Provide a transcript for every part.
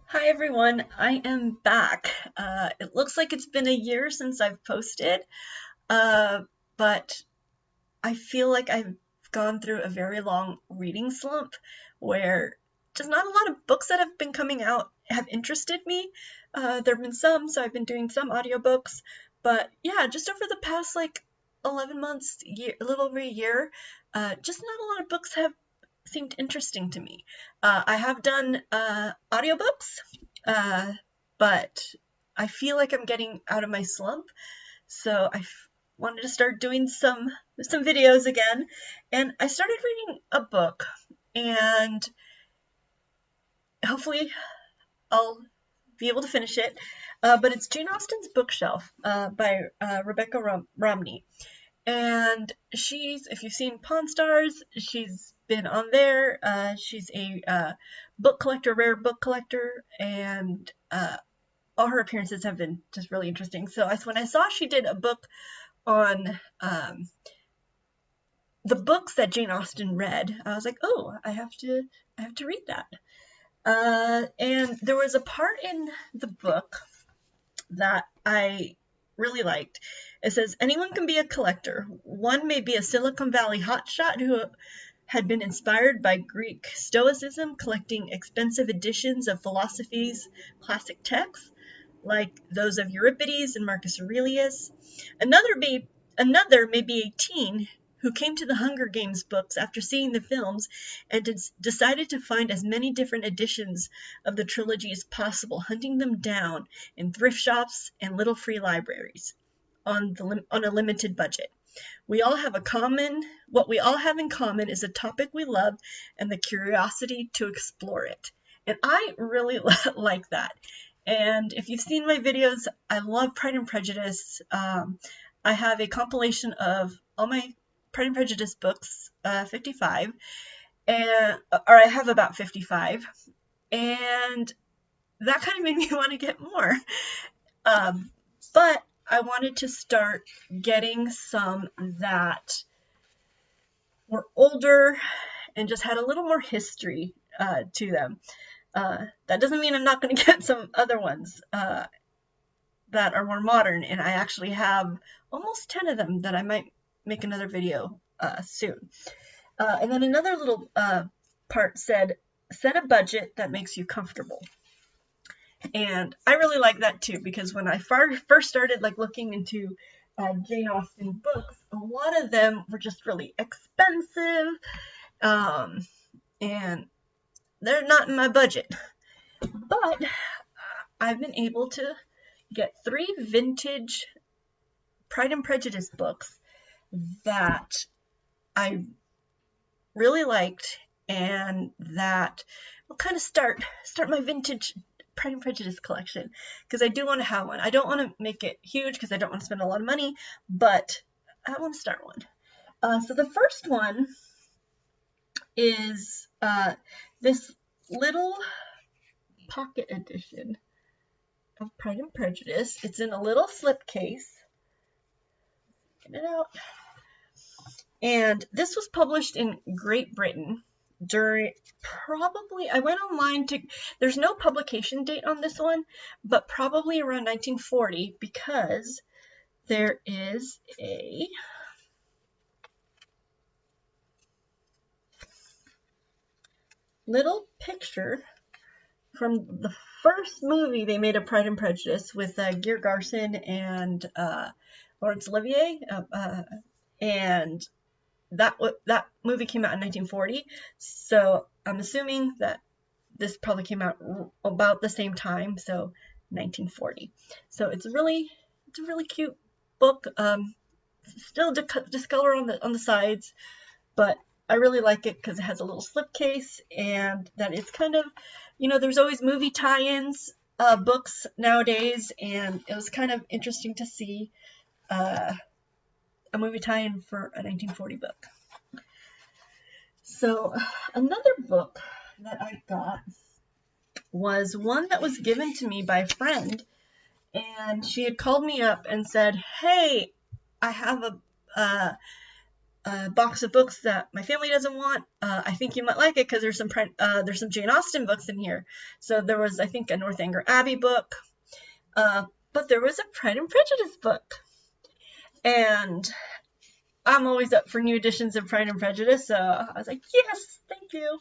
Hi everyone, I am back. It looks like it's been a year since I've posted, uh, but I feel like I've gone through a very long reading slump where just not a lot of books that have been coming out have interested me. There have been some, so I've been doing some audiobooks, but yeah, just over the past like 11 months, a little over a year, just not a lot of books have seemed interesting to me. I have done audiobooks, uh, but I feel like I'm getting out of my slump, so wanted to start doing some videos again, and I started reading a book, and hopefully I'll be able to finish it. But it's Jane Austen's Bookshelf by Rebecca Romney. And if you've seen Pawn Stars, she's been on there. She's a book collector, rare book collector, and all her appearances have been just really interesting. So when I saw she did a book on the books that Jane Austen read, I was like, oh, I have to read that. And there was a part in the book that I really liked. It says, anyone can be a collector. One may be a Silicon Valley hotshot who had been inspired by Greek Stoicism, collecting expensive editions of philosophy's classic texts, like those of Euripides and Marcus Aurelius. Another may be a teen who came to the Hunger Games books after seeing the films and decided to find as many different editions of the trilogy as possible, hunting them down in thrift shops and little free libraries on a limited budget. What we all have in common is a topic we love and the curiosity to explore it. And I really like that. And if you've seen my videos, I love Pride and Prejudice. I have a compilation of all my Pride and Prejudice books, 55, or I have about 55, and that kind of made me want to get more. But I wanted to start getting some that were older and just had a little more history to them. That doesn't mean I'm not going to get some other ones that are more modern, and I actually have almost 10 of them that I might make another video soon. And then another little part said, set a budget that makes you comfortable. And I really like that too, because when I first started looking into Jane Austen books, a lot of them were just really expensive, and they're not in my budget. But I've been able to get 3 vintage Pride and Prejudice books that I really liked, and that will kind of start my vintage Pride and Prejudice collection, because I do want to have one. I don't want to make it huge because I don't want to spend a lot of money, but I want to start one. So the first one is this little pocket edition of Pride and Prejudice. It's in a little slipcase. Get it out. And this was published in Great Britain during I went online there's no publication date on this one, but probably around 1940, because there is a little picture from the first movie they made of Pride and Prejudice with Greer Garson and Laurence Olivier, and that movie came out in 1940, so I'm assuming that this probably came out about the same time, so 1940. So it's a really cute book. Still discolor on the sides, but I really like it because it has a little slipcase, and that it's kind of, there's always movie tie-ins books nowadays, and it was kind of interesting to see a movie tie-in for a 1940 book. So another book that I got was one that was given to me by a friend, and she had called me up and said, hey, I have box of books that my family doesn't want. I think you might like it because there's some Jane Austen books in here. So there was, I think, a Northanger Abbey book, but there was a Pride and Prejudice book. And I'm always up for new editions of Pride and Prejudice, so I was like, yes, thank you.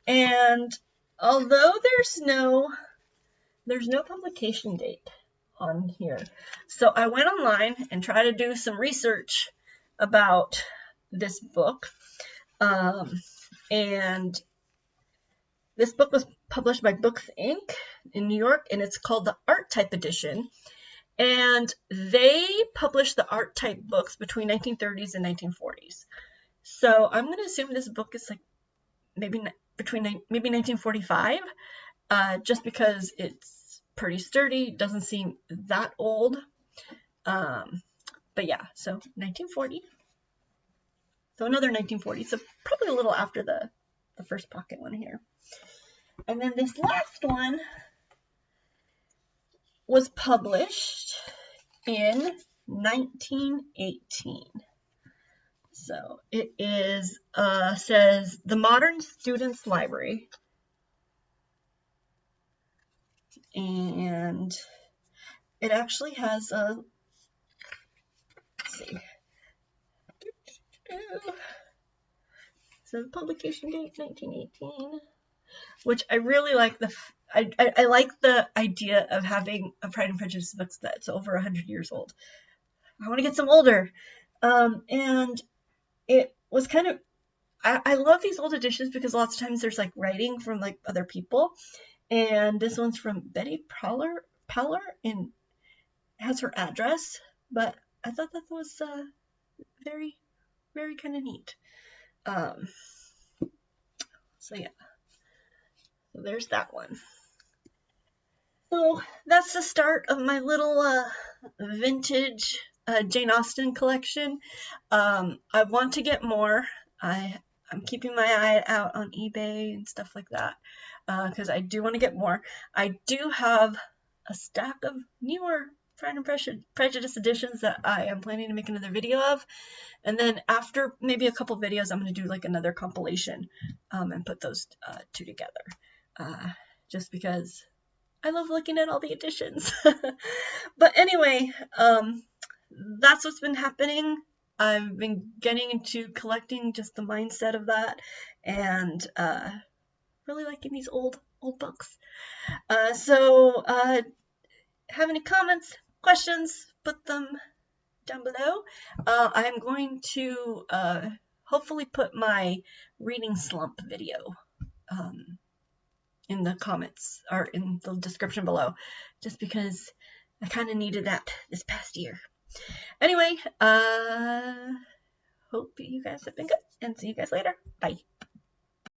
And although there's no publication date on here, so I went online and tried to do some research about this book. And this book was published by Books Inc. in New York, and it's called the Art Type Edition. And they published the art type books between 1930s and 1940s. So I'm going to assume this book is like maybe 1945, just because it's pretty sturdy, doesn't seem that old. But yeah, so 1940. So another 1940, so probably a little after the first pocket one here. And then this last one was published in 1918. So it is, says The Modern Student's Library. And it actually has a, let's see. So the publication date, 1918. Which I really like I like the idea of having a Pride and Prejudice books that's over 100 years old. I want to get some older. And it was kind of, I love these old editions because lots of times there's like writing from like other people. And this one's from Betty Powler, and has her address. But I thought that was very, very kind of neat. So yeah. So there's that one. So that's the start of my little vintage Jane Austen collection. I want to get more. I'm keeping my eye out on eBay and stuff like that because I do want to get more. I do have a stack of newer Pride and Prejudice editions that I am planning to make another video of. And then after maybe a couple videos, I'm going to do like another compilation and put those two together. Just because I love looking at all the editions. But anyway, that's what's been happening. I've been getting into collecting, just the mindset of that, and really liking these old books. So have any comments, questions, put them down below. I'm going to hopefully put my reading slump video in the comments or in the description below, just because I kind of needed that this past year. Anyway, hope you guys have been good, and see you guys later. Bye.